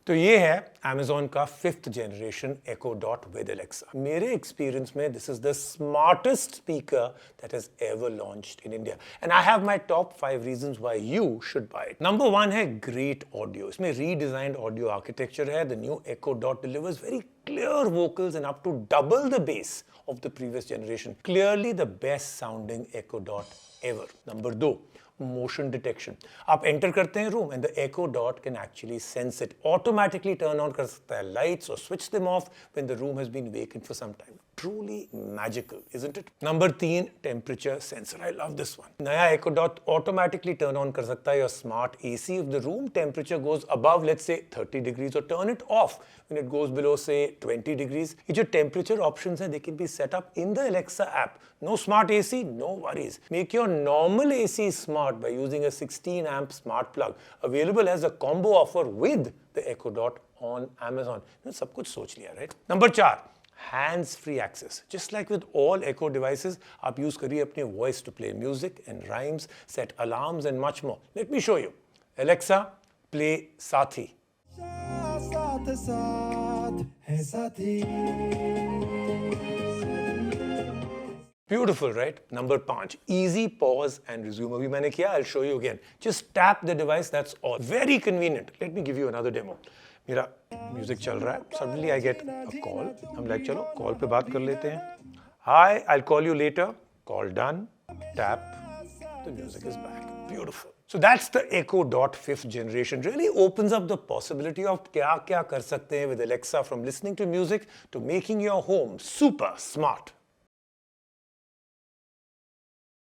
तो ये है Amazon का 5th generation Echo Dot with Alexa. मेरे experience में this is the smartest speaker that has ever launched in India. And I have my top 5 reasons why you should buy it. Number 1 है great audio. इसमें redesigned audio architecture है. The new Echo Dot delivers very clear vocals and up to double the bass of the previous generation. Clearly the best sounding Echo Dot ever. Number 2. Motion detection. आप enter करते हैं room and the Echo Dot can actually sense it. Automatically turn on कर सकता है lights or switch them off when the room has been vacant for some time. Truly magical, isn't it? Number 3, temperature sensor. I love this one. नया Echo Dot automatically turn on कर सकता है your smart AC if the room temperature goes above, let's say 30 degrees, or turn it off when it goes below, say 20 degrees. ये जो temperature options हैं, they can be set up in the Alexa app. No smart AC, no worries. Make your normal AC smart by using a 16 amp smart plug, available as a combo offer with the Echo Dot on Amazon. सब कुछ सोच लिया, right? Number 4, hands-free access. Just like with all Echo devices, आप use करिए अपने voice to play music and rhymes, set alarms and much more. Let me show you. Alexa, play Sathi. साथ साथ है साथी. Beautiful, right? Number 5, easy pause and resume. अभी मैंने किया, I'll show you again. Just tap the device, that's all. Very convenient. Let me give you another demo. मेरा music चल रहा है. Suddenly I get a call. I'm like, चलो call पे बात कर लेते हैं. Hi, I'll call you later. Call done. Tap. The music is back. Beautiful. So that's the Echo Dot 5th generation. Really opens up the possibility of क्या क्या कर सकते हैं with Alexa, from listening to music to making your home super smart.